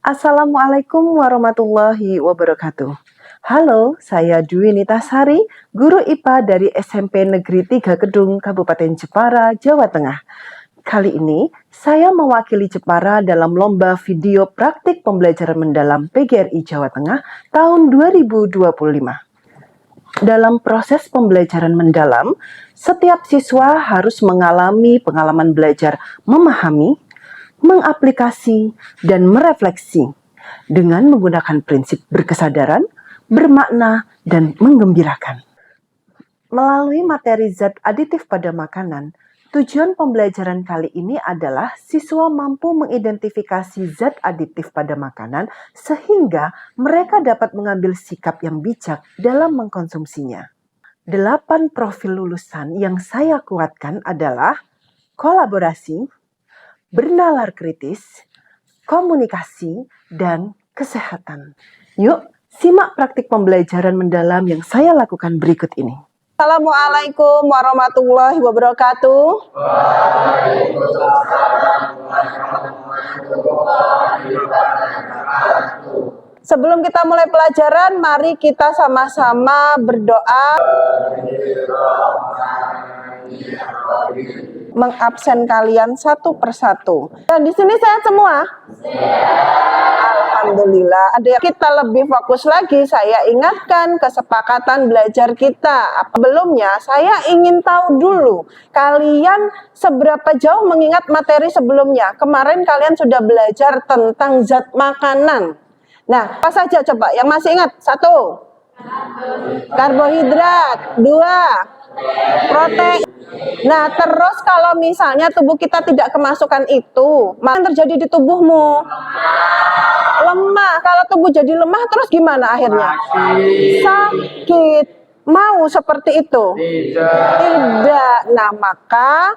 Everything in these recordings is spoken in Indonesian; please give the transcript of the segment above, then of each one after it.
Assalamualaikum warahmatullahi wabarakatuh. Halo, saya Dwi Nitasari, guru IPA dari SMP Negeri 3 Kedung, Kabupaten Jepara, Jawa Tengah. Kali ini, saya mewakili Jepara dalam lomba video praktik pembelajaran mendalam PGRI Jawa Tengah tahun 2025. Dalam proses pembelajaran mendalam, setiap siswa harus mengalami pengalaman belajar memahami, mengaplikasi, dan merefleksi dengan menggunakan prinsip berkesadaran, bermakna, dan menggembirakan. Melalui materi zat aditif pada makanan, tujuan pembelajaran kali ini adalah siswa mampu mengidentifikasi zat aditif pada makanan sehingga mereka dapat mengambil sikap yang bijak dalam mengkonsumsinya. 8 profil lulusan yang saya kuatkan adalah kolaborasi, bernalar kritis, komunikasi, dan kesehatan. Yuk, simak praktik pembelajaran mendalam yang saya lakukan berikut ini. Assalamualaikum warahmatullahi wabarakatuh. Sebelum kita mulai pelajaran, mari kita sama-sama berdoa. Mengabsen kalian satu persatu. Dan di sini sehat semua? Alhamdulillah. Ada yang kita lebih fokus lagi. Saya ingatkan kesepakatan belajar kita. Sebelumnya saya ingin tahu dulu kalian seberapa jauh mengingat materi sebelumnya. Kemarin kalian sudah belajar tentang zat makanan. Nah, apa saja coba yang masih ingat? 1, karbohidrat. 2, protein. Nah, terus kalau misalnya tubuh kita tidak kemasukan itu, apa yang terjadi di tubuhmu? Lemah. Kalau tubuh jadi lemah, terus gimana akhirnya? Sakit. Mau seperti itu? Tidak. Nah, maka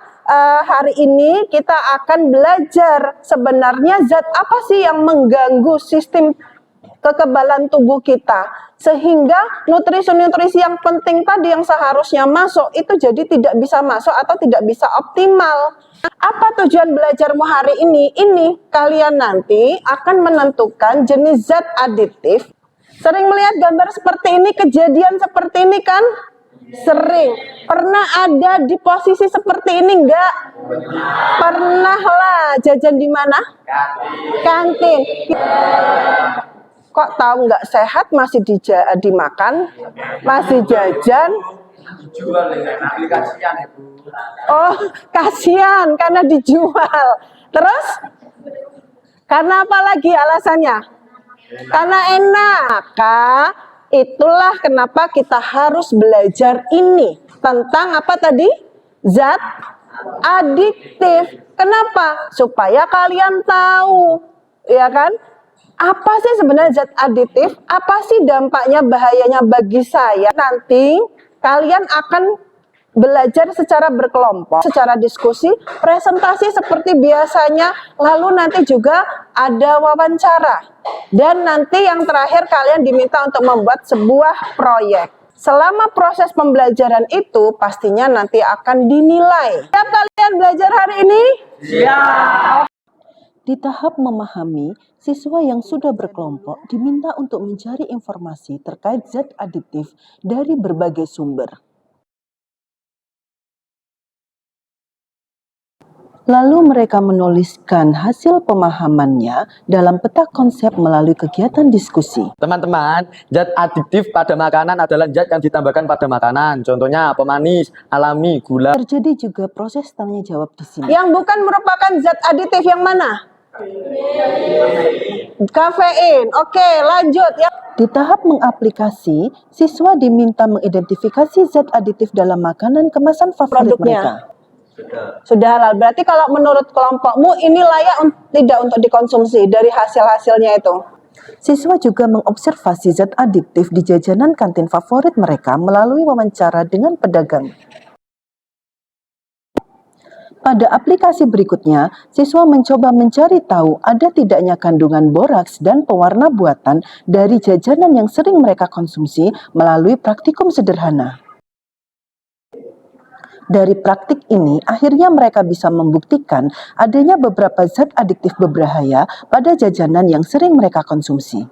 hari ini kita akan belajar sebenarnya zat apa sih yang mengganggu sistem kekebalan tubuh kita, sehingga nutrisi-nutrisi yang penting tadi yang seharusnya masuk itu jadi tidak bisa masuk atau tidak bisa optimal. Apa tujuan belajarmu hari ini? Ini kalian nanti akan menentukan jenis zat aditif. Sering melihat gambar seperti ini, kejadian seperti ini kan? Sering. Pernah ada di posisi seperti ini enggak? Pernah lah. Jajan di mana? Kantin. Kok tahu nggak sehat masih dimakan, masih jajan? Dijual dengan aplikasian Ibu. Oh, kasihan karena dijual. Terus? Karena apa lagi alasannya? Karena enak. Maka itulah kenapa kita harus belajar ini tentang apa tadi? Zat adiktif. Kenapa? Supaya kalian tahu, ya kan? Apa sih sebenarnya zat aditif? Apa sih dampaknya, bahayanya bagi saya? Nanti kalian akan belajar secara berkelompok, secara diskusi, presentasi seperti biasanya, lalu nanti juga ada wawancara. Dan nanti yang terakhir kalian diminta untuk membuat sebuah proyek. Selama proses pembelajaran itu pastinya nanti akan dinilai. Siap kalian belajar hari ini? Siap. Di tahap memahami, siswa yang sudah berkelompok diminta untuk mencari informasi terkait zat aditif dari berbagai sumber. Lalu mereka menuliskan hasil pemahamannya dalam peta konsep melalui kegiatan diskusi. Teman-teman, zat adiktif pada makanan adalah zat yang ditambahkan pada makanan. Contohnya pemanis, alami, gula. Terjadi juga proses tanya jawab di sini. Yang bukan merupakan zat aditif yang mana? Kafein. Oke, lanjut ya. Di tahap mengaplikasi, siswa diminta mengidentifikasi zat aditif dalam makanan kemasan favorit mereka. Sudah halal. Berarti kalau menurut kelompokmu ini layak tidak untuk dikonsumsi dari hasil-hasilnya itu? Siswa juga mengobservasi zat adiktif di jajanan kantin favorit mereka melalui wawancara dengan pedagang. Pada aplikasi berikutnya, siswa mencoba mencari tahu ada tidaknya kandungan boraks dan pewarna buatan dari jajanan yang sering mereka konsumsi melalui praktikum sederhana. Dari praktik ini, akhirnya mereka bisa membuktikan adanya beberapa zat adiktif berbahaya pada jajanan yang sering mereka konsumsi.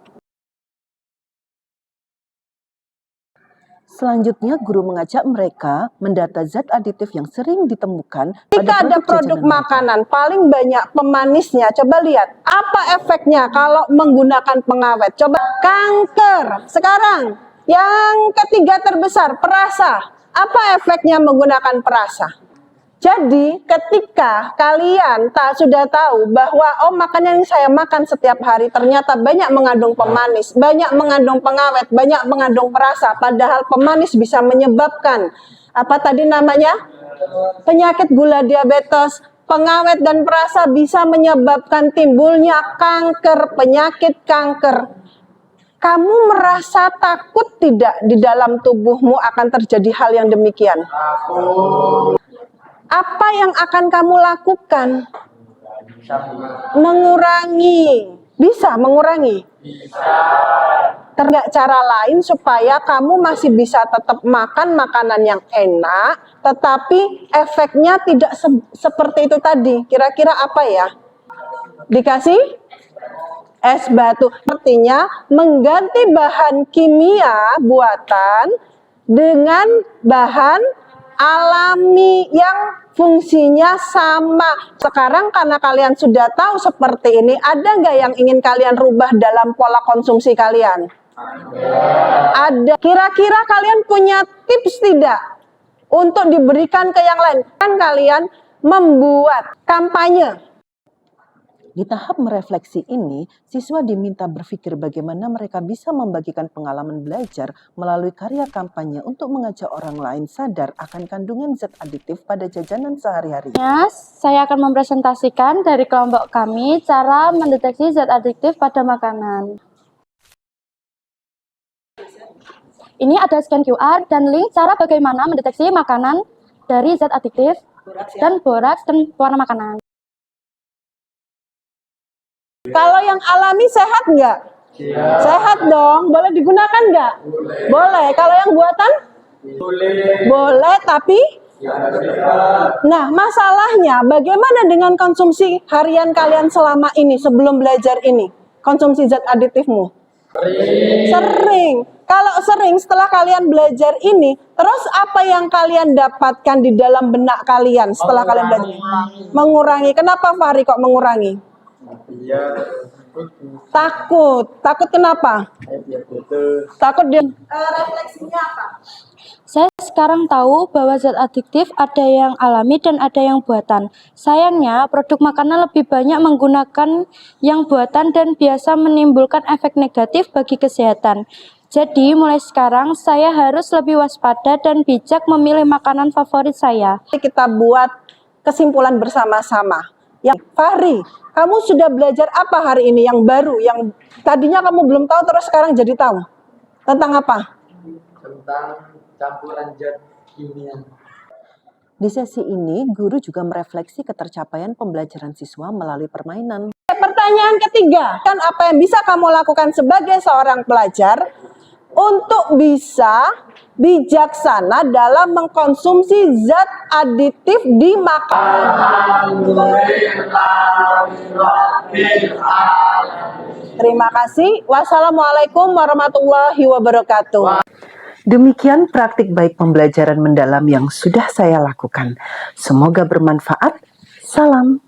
Selanjutnya, guru mengajak mereka mendata zat aditif yang sering ditemukan Ketika ada produk jajanan mereka. makanan paling banyak pemanisnya, coba lihat apa efeknya kalau menggunakan pengawet. Coba kanker. Sekarang yang ketiga terbesar, perasa. Apa efeknya menggunakan perasa? Jadi ketika kalian sudah tahu bahwa makanan yang saya makan setiap hari ternyata banyak mengandung pemanis, banyak mengandung pengawet, banyak mengandung perasa, padahal pemanis bisa menyebabkan apa tadi namanya? Penyakit gula diabetes, pengawet dan perasa bisa menyebabkan timbulnya kanker, penyakit kanker. Kamu merasa takut tidak di dalam tubuhmu akan terjadi hal yang demikian? Apa yang akan kamu lakukan? Mengurangi. Bisa mengurangi? Bisa. Cara lain supaya kamu masih bisa tetap makan makanan yang enak, tetapi efeknya tidak seperti itu tadi. Kira-kira apa ya? Dikasih es batu. Artinya mengganti bahan kimia buatan dengan bahan alami yang fungsinya sama. Sekarang karena kalian sudah tahu seperti ini, ada nggak yang ingin kalian rubah dalam pola konsumsi kalian? Ada. Kira-kira kalian punya tips tidak untuk diberikan ke yang lain? Kan kalian membuat kampanye. Di tahap merefleksi ini, siswa diminta berpikir bagaimana mereka bisa membagikan pengalaman belajar melalui karya kampanye untuk mengajak orang lain sadar akan kandungan zat adiktif pada jajanan sehari-hari. Saya akan mempresentasikan dari kelompok kami cara mendeteksi zat adiktif pada makanan. Ini ada scan QR dan link cara bagaimana mendeteksi makanan dari zat adiktif dan boraks dan warna makanan. Kalau yang alami sehat nggak? Sehat dong. Boleh digunakan nggak? Boleh. Kalau yang buatan? Boleh, tapi? Nah, masalahnya bagaimana dengan konsumsi harian kalian selama ini, sebelum belajar ini? Konsumsi zat aditifmu? Sering. Kalau sering setelah kalian belajar ini, terus apa yang kalian dapatkan di dalam benak kalian setelah kalian belajar? Mengurangi. Kenapa Fahri kok mengurangi? Takut. Takut kenapa? Takut dia. Refleksinya apa? Saya sekarang tahu bahwa zat adiktif ada yang alami dan ada yang buatan. Sayangnya, produk makanan lebih banyak menggunakan yang buatan dan biasa menimbulkan efek negatif bagi kesehatan. Jadi, mulai sekarang saya harus lebih waspada dan bijak memilih makanan favorit saya. Kita buat kesimpulan bersama-sama. Yang Fahri, kamu sudah belajar apa hari ini yang baru, yang tadinya kamu belum tahu terus sekarang jadi tahu? Tentang apa? Tentang campuran zat kimia. Di sesi ini, guru juga merefleksi ketercapaian pembelajaran siswa melalui permainan. Pertanyaan ketiga, kan apa yang bisa kamu lakukan sebagai seorang pelajar untuk bisa bijaksana dalam mengkonsumsi zat aditif di makanan. Terima kasih. Wassalamualaikum warahmatullahi wabarakatuh. Demikian praktik baik pembelajaran mendalam yang sudah saya lakukan. Semoga bermanfaat. Salam.